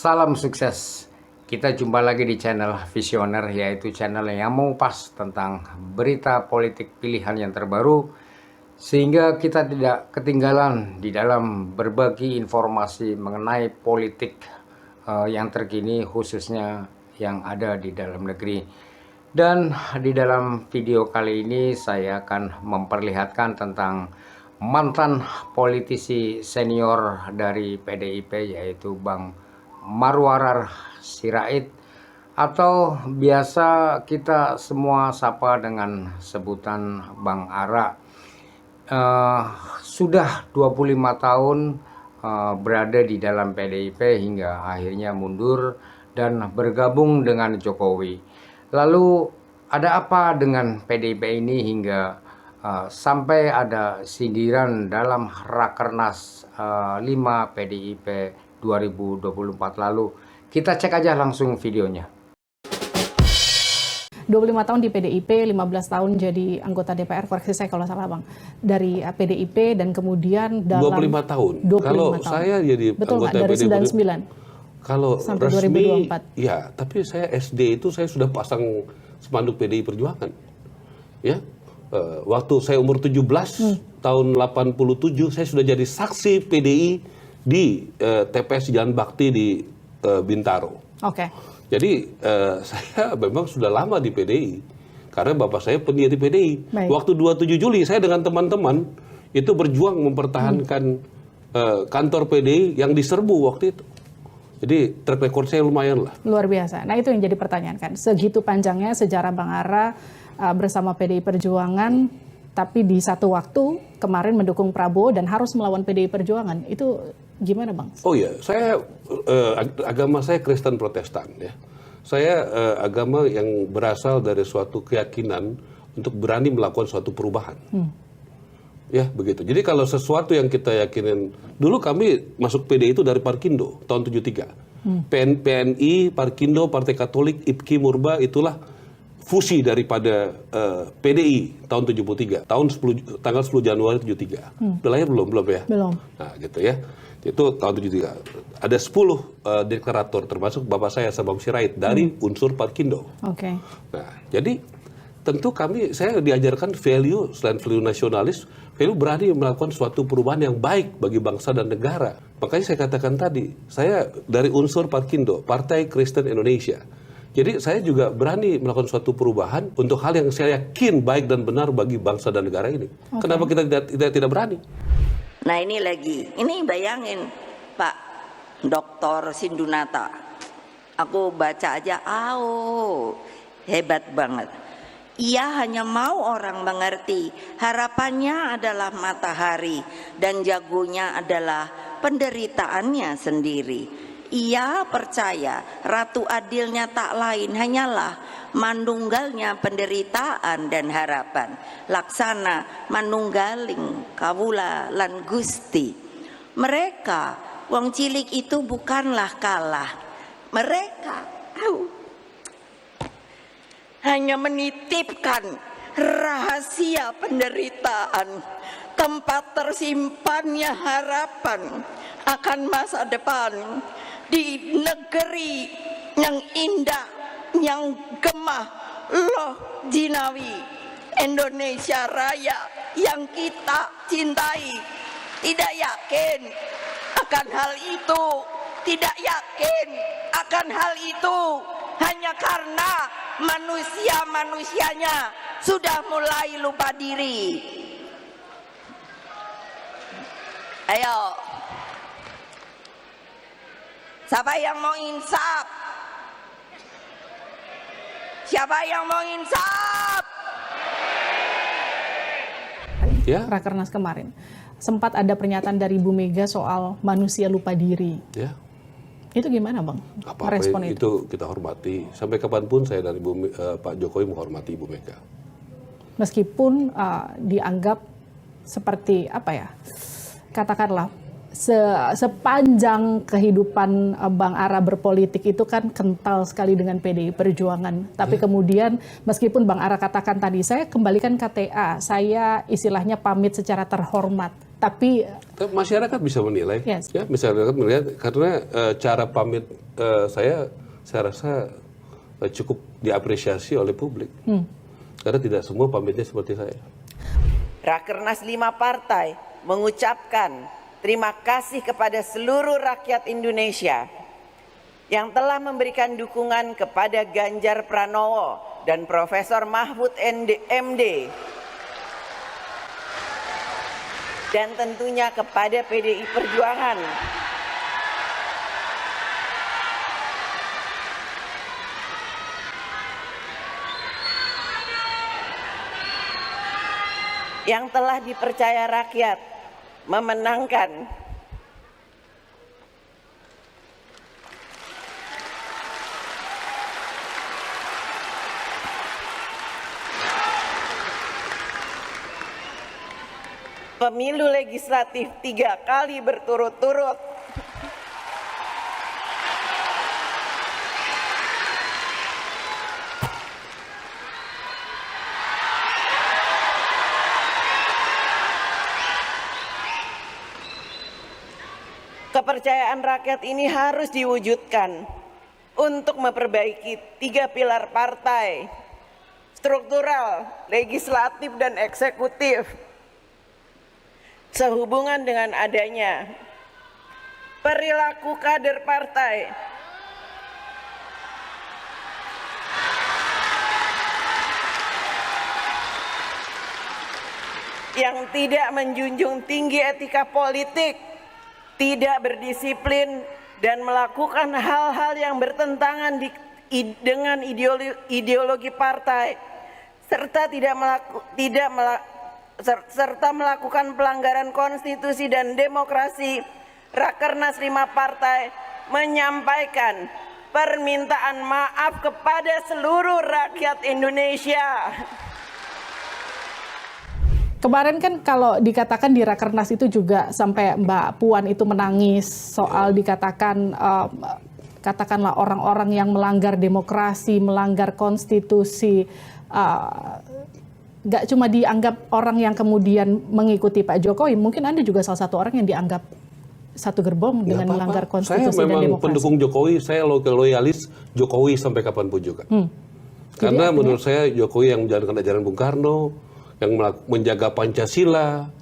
Salam sukses. Kita jumpa lagi di channel Visioner, yaitu channel yang mengupas tentang berita politik pilihan yang terbaru, sehingga kita tidak ketinggalan di dalam berbagi informasi mengenai politik yang terkini, khususnya yang ada di dalam negeri. Dan di dalam video kali ini saya akan memperlihatkan tentang mantan politisi senior dari PDIP, yaitu Bang Marwarar Sirait, atau biasa kita semua sapa dengan sebutan Bang Ara. Sudah 25 tahun berada di dalam PDIP hingga akhirnya mundur dan bergabung dengan Jokowi. Lalu ada apa dengan PDIP ini hingga sampai ada sindiran dalam Rakernas 5 PDIP 2024 lalu? Kita cek aja langsung videonya. 25 tahun di PDIP, 15 tahun jadi anggota DPR, koreksi saya kalau salah Bang, dari PDIP, dan kemudian dalam 25 tahun. 25 kalau tahun. saya jadi betul anggota dari PDIP 99 kalau sampai resmi 2024. Ya, tapi saya SD itu saya sudah pasang spanduk PDI Perjuangan. Ya. Waktu saya umur 17 tahun 87 saya sudah jadi saksi PDI di TPS Jalan Bakti di Bintaro. Oke. Jadi saya memang sudah lama di PDI karena bapak saya pendiri PDI. Baik. Waktu 27 Juli saya dengan teman-teman itu berjuang mempertahankan kantor PDI yang diserbu waktu itu. Jadi track record saya lumayan lah. Luar biasa. Nah itu yang jadi pertanyaan kan. Segitu panjangnya sejarah Bang Ara bersama PDI Perjuangan, tapi di satu waktu kemarin mendukung Prabowo dan harus melawan PDI Perjuangan. Itu gimana Bang? Oh ya, saya agama saya Kristen Protestan ya. Saya agama yang berasal dari suatu keyakinan untuk berani melakukan suatu perubahan. Ya begitu. Jadi kalau sesuatu yang kita yakinin, dulu kami masuk PDI itu dari Parkindo tahun 73. PNI, Parkindo, Partai Katolik, IPKI, Murba itulah fusi daripada PDI tahun 73. Tanggal 10 Januari 73. Udah lahir belum ya? Belum. Nah gitu ya. Itu tahun 73. Ada 10 deklarator termasuk bapak saya Bang Sirait dari unsur Parkindo. Oke. Nah, jadi tentu saya diajarkan value selain value nasionalis, value berani melakukan suatu perubahan yang baik bagi bangsa dan negara. Makanya saya katakan tadi, saya dari unsur Parkindo, Partai Kristen Indonesia. Jadi saya juga berani melakukan suatu perubahan untuk hal yang saya yakin baik dan benar bagi bangsa dan negara ini. Okay. Kenapa kita tidak berani? Nah ini bayangin Pak Dr. Sindunata, aku baca aja, hebat banget. Ia hanya mau orang mengerti, harapannya adalah matahari dan jagonya adalah penderitaannya sendiri. Ia percaya Ratu Adilnya tak lain hanyalah manunggalnya penderitaan dan harapan. Laksana manunggaling kawula lan Gusti. Mereka wong cilik itu bukanlah kalah. Mereka hanya menitipkan rahasia penderitaan, tempat tersimpannya harapan akan masa depan di negeri yang indah, yang gemah, loh jinawi, Indonesia Raya yang kita cintai. Tidak yakin akan hal itu, tidak yakin akan hal itu hanya karena manusia-manusianya sudah mulai lupa diri. Ayo, siapa yang mau insaf? Siapa yang mau insaf? Ya. Rakernas kemarin sempat ada pernyataan dari Bu Mega soal manusia lupa diri. Ya. Itu gimana Bang? Merespon itu kita hormati. Sampai kapanpun saya dari Pak Jokowi menghormati Ibu Mega. Meskipun dianggap seperti apa ya? Katakanlah sepanjang kehidupan Bang Ara berpolitik itu kan kental sekali dengan PDI Perjuangan. Tapi kemudian meskipun Bang Ara katakan tadi, saya kembalikan KTA, saya istilahnya pamit secara terhormat Tapi Masyarakat bisa menilai, Yes. ya masyarakat melihat karena cara pamit saya rasa cukup diapresiasi oleh publik. Karena tidak semua pamitnya seperti saya. Rakernas 5 partai mengucapkan terima kasih kepada seluruh rakyat Indonesia yang telah memberikan dukungan kepada Ganjar Pranowo dan Profesor Mahfud MD. Dan tentunya kepada PDI Perjuangan. Yang telah dipercaya rakyat memenangkan pemilu legislatif 3 kali berturut-turut. Kepercayaan rakyat ini harus diwujudkan untuk memperbaiki 3 pilar partai, struktural, legislatif, dan eksekutif. Sehubungan dengan adanya perilaku kader partai yang tidak menjunjung tinggi etika politik, tidak berdisiplin, dan melakukan hal-hal yang bertentangan dengan ideologi partai, serta melakukan pelanggaran konstitusi dan demokrasi. Rakernas 5 partai menyampaikan permintaan maaf kepada seluruh rakyat Indonesia. kemarin kan kalau dikatakan di Rakernas itu juga sampai Mbak Puan itu menangis soal dikatakan katakanlah orang-orang yang melanggar demokrasi, melanggar konstitusi. Gak cuma dianggap orang yang kemudian mengikuti Pak Jokowi, mungkin Anda juga salah satu orang yang dianggap satu gerbong dengan melanggar konstitusi saya dan memang demokrasi. pendukung Jokowi, saya loyalis Jokowi sampai kapanpun juga. Karena menurut saya Jokowi yang menjalankan ajaran Bung Karno, yang menjaga Pancasila,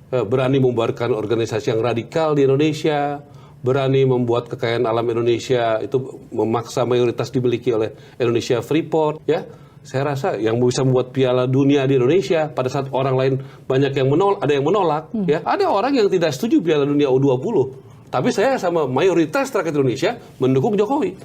berani membubarkan organisasi yang radikal di Indonesia, berani membuat kekayaan alam Indonesia itu memaksa mayoritas dimiliki oleh Indonesia Freeport, ya. Saya rasa yang bisa membuat Piala Dunia di Indonesia pada saat orang lain banyak yang ada yang menolak, ya. Ada orang yang tidak setuju Piala Dunia U20, tapi saya sama mayoritas rakyat Indonesia mendukung Jokowi.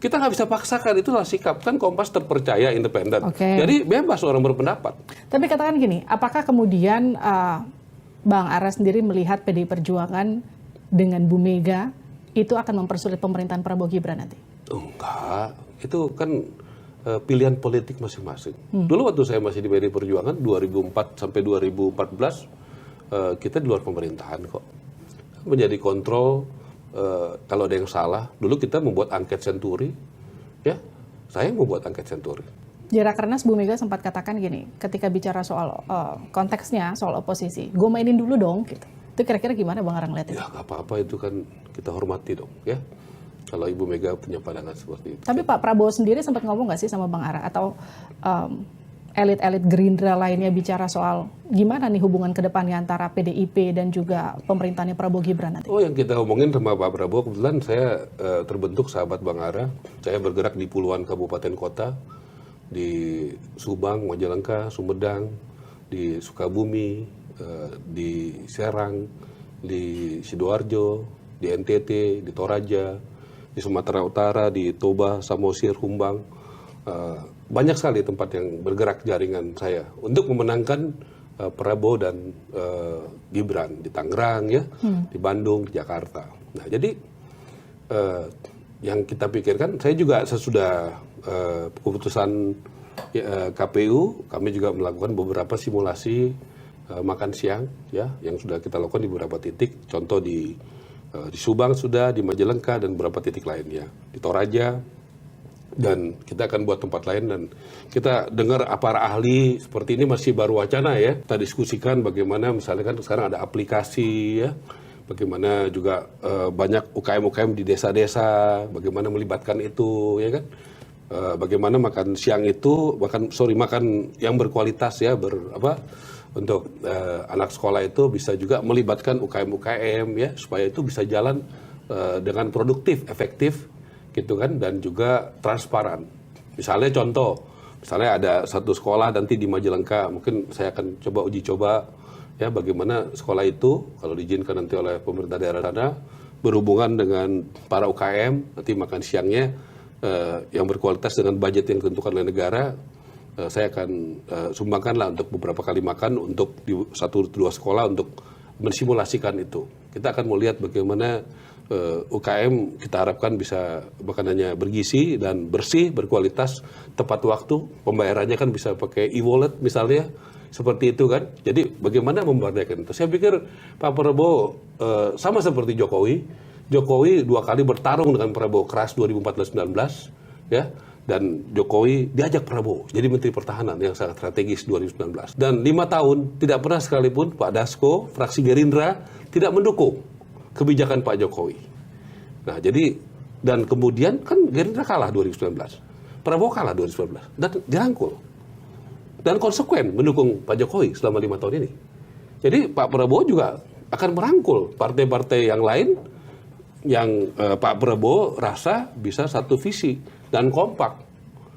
Kita nggak bisa paksakan, itulah sikap, kan Kompas terpercaya, independen. Jadi bebas orang berpendapat. Tapi katakan gini, apakah kemudian Bang Ara sendiri melihat PDI Perjuangan dengan Bu Mega itu akan mempersulit pemerintahan Prabowo Gibran nanti? Enggak, itu kan pilihan politik masing-masing. Dulu waktu saya masih di PDI Perjuangan 2004 sampai 2014 kita di luar pemerintahan kok. Menjadi kontrol kalau ada yang salah. Dulu kita membuat angket senturi, ya. Saya membuat angket senturi. Di Rakernas Bu Mega sempat katakan gini, ketika bicara soal konteksnya soal oposisi, gue mainin dulu dong gitu. Itu kira-kira gimana Bang Ara ngeliatnya? Ya nggak apa-apa, itu kan kita hormati dong, ya. Kalau Ibu Mega punya pandangan seperti itu. Tapi Pak Prabowo sendiri sempat ngomong nggak sih sama Bang Ara atau elit-elit Gerindra lainnya bicara soal gimana nih hubungan kedepannya antara PDIP dan juga pemerintahnya Prabowo Gibran nanti? Oh, yang kita omongin sama Pak Prabowo, kebetulan saya terbentuk sahabat Bang Ara. Saya bergerak di puluhan kabupaten kota, di Subang, Majalengka, Sumedang, di Sukabumi, di Serang, di Sidoarjo, di NTT, di Toraja, di Sumatera Utara, di Toba, Samosir, Humbang. Banyak sekali tempat yang bergerak jaringan saya untuk memenangkan Prabowo dan Gibran di Tangerang, ya, di Bandung, di Jakarta. Nah, jadi yang kita pikirkan, saya juga sesudah keputusan KPU, kami juga melakukan beberapa simulasi makan siang, ya, yang sudah kita lakukan di beberapa titik. Contoh di Subang sudah, di Majalengka dan beberapa titik lainnya, di Toraja, Dan kita akan buat tempat lain, dan kita dengar para ahli seperti ini masih baru wacana ya. Kita diskusikan bagaimana misalnya kan sekarang ada aplikasi ya, bagaimana juga banyak UKM-UKM di desa-desa, bagaimana melibatkan itu ya kan. Bagaimana makan siang itu, makan yang berkualitas ya, untuk anak sekolah itu bisa juga melibatkan UKM-UKM ya, supaya itu bisa jalan dengan produktif, efektif gitu kan, dan juga transparan. Misalnya ada satu sekolah nanti di Majalengka, mungkin saya akan uji coba ya bagaimana sekolah itu kalau diizinkan nanti oleh pemerintah daerah sana berhubungan dengan para UKM, nanti makan siangnya yang berkualitas dengan budget yang ditentukan oleh negara. Saya akan sumbangkan lah untuk beberapa kali makan untuk di 1-2 sekolah untuk mensimulasikan itu. Kita akan melihat bagaimana UKM kita harapkan bisa makanannya bergizi dan bersih, berkualitas, tepat waktu, pembayarannya kan bisa pakai e-wallet misalnya, seperti itu kan. Jadi bagaimana memberdayakan itu? Saya pikir Pak Prabowo sama seperti Jokowi 2 kali bertarung dengan Prabowo keras 2014-19 ya. Dan Jokowi diajak Prabowo jadi Menteri Pertahanan yang sangat strategis 2019. Dan 5 tahun tidak pernah sekalipun Pak Dasko, fraksi Gerindra tidak mendukung kebijakan Pak Jokowi. Nah jadi, dan kemudian kan Gerindra kalah 2019. Prabowo kalah 2019 dan dirangkul. Dan konsekuen mendukung Pak Jokowi selama 5 tahun ini. Jadi Pak Prabowo juga akan merangkul partai-partai yang lain yang Pak Prabowo rasa bisa satu visi dan kompak.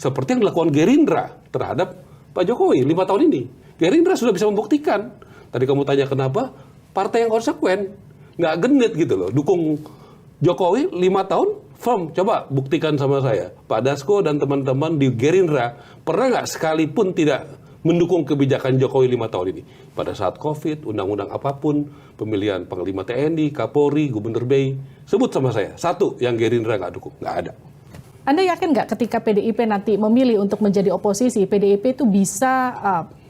Seperti yang dilakukan Gerindra terhadap Pak Jokowi 5 tahun ini. Gerindra sudah bisa membuktikan. Tadi kamu tanya kenapa? Partai yang konsekuen. Nggak genit gitu loh. Dukung Jokowi 5 tahun, firm. Coba buktikan sama saya. Pak Dasko dan teman-teman di Gerindra pernah nggak sekalipun tidak mendukung kebijakan Jokowi 5 tahun ini? Pada saat COVID, undang-undang apapun, pemilihan Panglima TNI, Kapolri, Gubernur BI, sebut sama saya. Satu yang Gerindra nggak dukung, nggak ada. Anda yakin nggak ketika PDIP nanti memilih untuk menjadi oposisi, PDIP itu bisa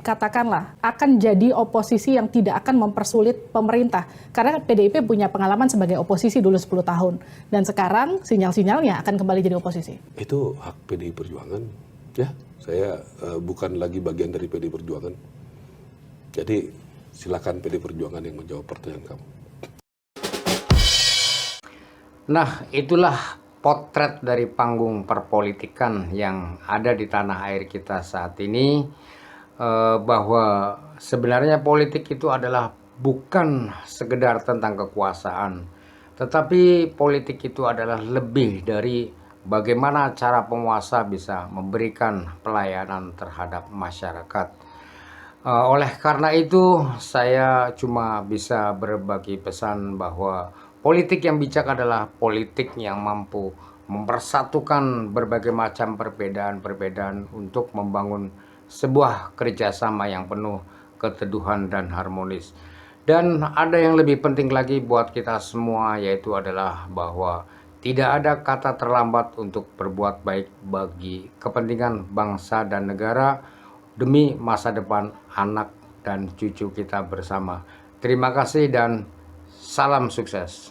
katakanlah akan jadi oposisi yang tidak akan mempersulit pemerintah? Karena PDIP punya pengalaman sebagai oposisi dulu 10 tahun. Dan sekarang sinyal-sinyalnya akan kembali jadi oposisi. Itu hak PDI Perjuangan. Ya, saya bukan lagi bagian dari PDI Perjuangan. Jadi silakan PDI Perjuangan yang menjawab pertanyaan kamu. Nah, itulah potret dari panggung perpolitikan yang ada di tanah air kita saat ini, bahwa sebenarnya politik itu adalah bukan sekedar tentang kekuasaan, tetapi politik itu adalah lebih dari bagaimana cara penguasa bisa memberikan pelayanan terhadap masyarakat. Oleh karena itu, saya cuma bisa berbagi pesan bahwa politik yang bijak adalah politik yang mampu mempersatukan berbagai macam perbedaan-perbedaan untuk membangun sebuah kerjasama yang penuh keteduhan dan harmonis. Dan ada yang lebih penting lagi buat kita semua, yaitu adalah bahwa tidak ada kata terlambat untuk berbuat baik bagi kepentingan bangsa dan negara demi masa depan anak dan cucu kita bersama. Terima kasih dan salam sukses.